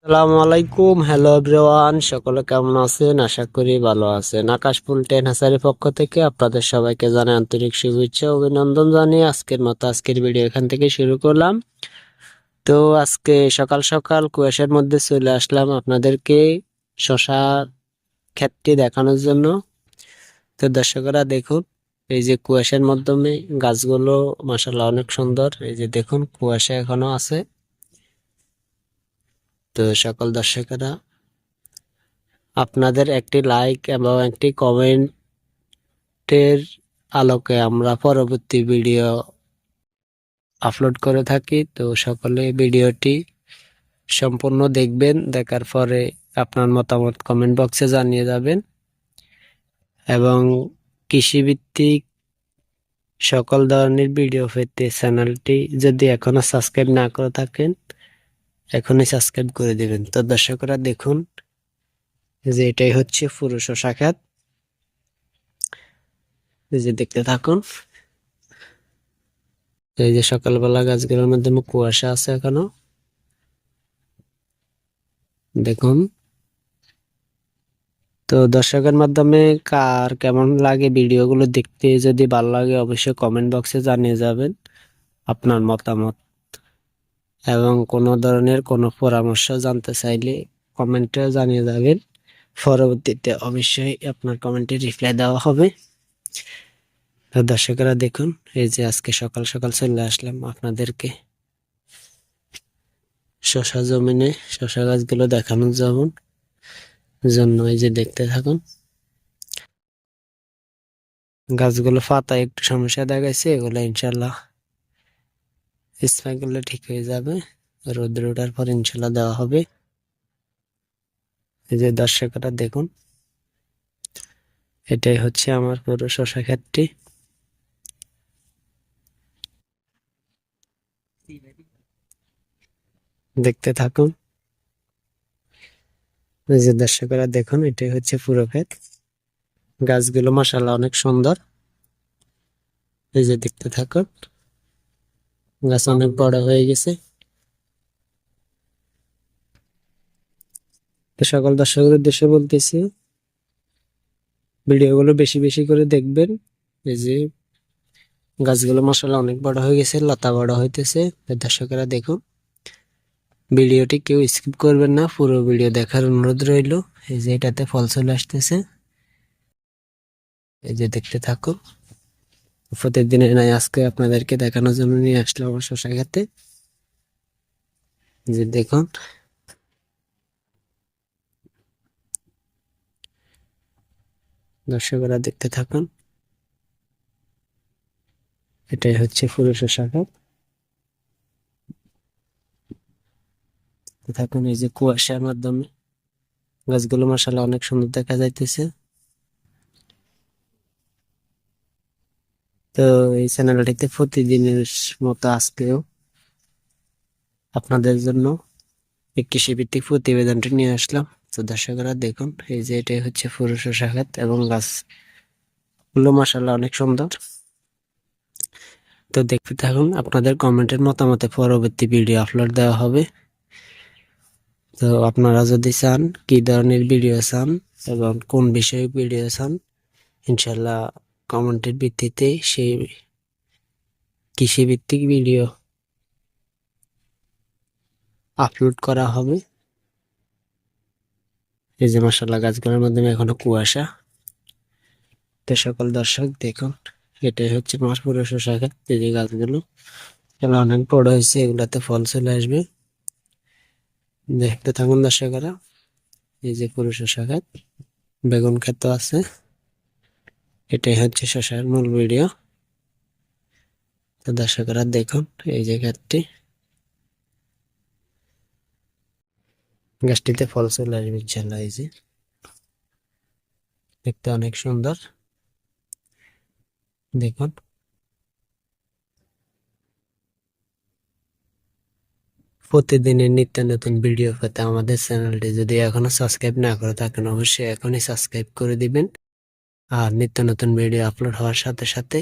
আসসালামু আলাইকুম, hello everyone, সকলে কেমন আছেন? আশা করি ভালো আছেন। আকাশ ফুল টেন হ্যাচারির পক্ষ থেকে আপনাদের সবাইকে জানাই আন্তরিক শুভেচ্ছা ও অভিনন্দন জানিয়ে আজকের ভিডিও এখান থেকে শুরু করলাম। তো আজকে সকাল সকাল কুয়াশার মধ্যে চলে আসলাম আপনাদেরকে শশা ক্ষেতটি দেখানোর জন্য। তো দর্শকরা দেখুন, এই যে কুয়াশার মাধ্যমে গাছগুলো মাশাআল্লাহ অনেক সুন্দর। এই যে দেখুন, কুয়াশা এখনো আছে। তো সকল দর্শকেরা, আপনাদের একটি লাইক এবং একটি কমেন্টের আলোকে আমরা পরবর্তী ভিডিও আপলোড করে থাকি। তো সকলে ভিডিওটি সম্পূর্ণ দেখবেন, দেখার পরে আপনার মতামত কমেন্ট বক্সে জানিয়ে যাবেন। এবং কৃষিভিত্তিক সকল ধরনের ভিডিও পেতে চ্যানেলটি যদি এখনো সাবস্ক্রাইব না করে থাকেন, এখনই সাবস্ক্রাইব করে দিবেন। তো দর্শকরা দেখুন, যে এটাই হচ্ছে পুরো শশা ক্ষেত। এই যে দেখতে থাকুন, এই যে সকালবেলা গাছগুলোর মধ্যে কুয়াশা আছে এখনো। দেখুন, তো দর্শকের মাধ্যমে কার কেমন লাগে ভিডিওগুলো দেখতে, যদি ভালো লাগে অবশ্যই কমেন্ট বক্সে জানিয়ে যাবেন আপনার মতামত। এবং কোনো ধরনের কোনো পরামর্শ জানতে চাইলে কমেন্টে জানিয়ে যাবেন। পরবর্তীতে অবশ্যই আপনার কমেন্টে রিপ্লাই দেওয়া হবে। তো দর্শকেরা দেখুন, এই যে আজকে সকাল সকাল চলে আসলাম আপনাদেরকে শশা জমিনে শশা গাছগুলো দেখানোর জন্য। এই যে দেখতে থাকুন, গাছগুলো পাতায় একটু সমস্যা দেখাইছে, এগুলো ইনশাল্লাহ স্প্রে করলে ঠিক হয়ে যাবে। রোদ্র ওঠার পর ইনশাল্লাহ দেওয়া হবে। এই যে দর্শকরা দেখুন, এটাই হচ্ছে আমার পুরো শশা ক্ষেতটি। দেখতে থাকুন, এই যে দর্শকরা দেখুন, এটাই হচ্ছে পুরো ক্ষেত। গাছগুলো মাশাআল্লাহ অনেক সুন্দর। এই যে দেখতে থাকুন, গাছ অনেক বড় হয়ে গেছে। তো সকল দর্শকদের উদ্দেশ্যে বলতেছি, ভিডিওগুলো বেশি বেশি করে দেখবেন। এই যে গাছগুলো মাশাআল্লাহ অনেক বড় হয়ে গেছে, লতা বড় হইতেছে। দর্শকেরা দেখুন, ভিডিওটি কেউ স্কিপ করবেন না, পুরো ভিডিও দেখার অনুরোধ রইল। এই যে এটাতে ফল চলে আসতেছে, এই যে দেখতে থাকুন। প্রতিদিনের নাই আজকে আপনাদেরকে দেখানোর জন্য নিয়ে আসলাম আমার শশা খেতে। যে দেখুন, দর্শকরা দেখতে থাকুন, এটাই হচ্ছে পুরো শশা ক্ষেত। থাকুন, এই যে কুয়াশার মাধ্যমে গাছগুলো মাশাআল্লাহ অনেক সুন্দর দেখা যাইতেছে। তো এই চ্যানেলটিতে প্রতিদিনের মতো আজকেও আপনাদের জন্য এই কৃষিভিত্তিক প্রতিবেদনটি নিয়ে আসলাম। তো দর্শকরা দেখুন, এই যে এটাই হচ্ছে পুরো শশা ক্ষেত এবং গাছগুলো মাশাআল্লাহ অনেক সুন্দর। তো দেখতে থাকুন, আপনাদের কমেন্টের মতামতে পরবর্তী ভিডিও আপলোড দেওয়া হবে। তো আপনারা যদি চান, কি ধরনের ভিডিও চান এবং কোন বিষয়ে ভিডিও চান, ইনশাল্লাহ কমেন্টের ভিত্তিতে সেই কৃষিভিত্তিক ভিডিও আপলোড করা হবে। এই যে মাশাআল্লাহ গাছগুলোর মাধ্যমে এখনো কুয়াশা। তো সকল দর্শক দেখুন, এটাই হচ্ছে আমার পুরো শশা ক্ষেত। এই যে গাছগুলো এগুলো অনেক বড় হয়েছে, এগুলাতে ফল চলে আসবে। দেখতে থাকুন দর্শকরা, এই যে পুরো শশা ক্ষেত, বেগুন ক্ষেত আছে। এটাই হচ্ছে শশার মূল ভিডিও। তো দর্শকরা দেখুন, এই যে ক্ষেতটি, গাছটিতে ফল চলে আসবে ইনশাল্লাহ। এই যে দেখতে অনেক সুন্দর, দেখুন। প্রতিদিনের নিত্য নতুন ভিডিও পেতে আমাদের চ্যানেলটি যদি এখনো সাবস্ক্রাইব না করে থাকেন, অবশ্যই এখনই সাবস্ক্রাইব করে দিবেন। আর নিত্য নতুন ভিডিও আপলোড হওয়ার সাথে সাথে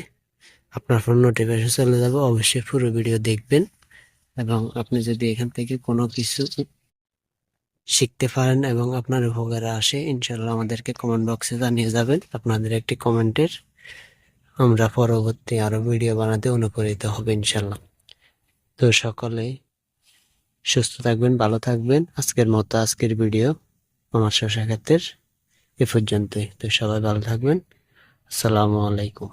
আপনার ফোন নোটিফিকেশন চলে যাবে। অবশ্যই পুরো ভিডিও দেখবেন। এবং আপনি যদি এখান থেকে কোনো কিছু শিখতে পারেন এবং আপনার উপকারে আসে, ইনশাল্লাহ আমাদেরকে কমেন্ট বক্সে জানিয়ে যাবেন। আপনাদের একটি কমেন্টের আমরা পরবর্তী আরো ভিডিও বানাতে অনুপ্রাণিত হবে ইনশাল্লাহ। তো সকলে সুস্থ থাকবেন, ভালো থাকবেন। আজকের মতো আজকের ভিডিও আমার সাক্ষাতের এ পর্যন্তই। তো সবাই ভালো থাকবেন। আসসালামু আলাইকুম।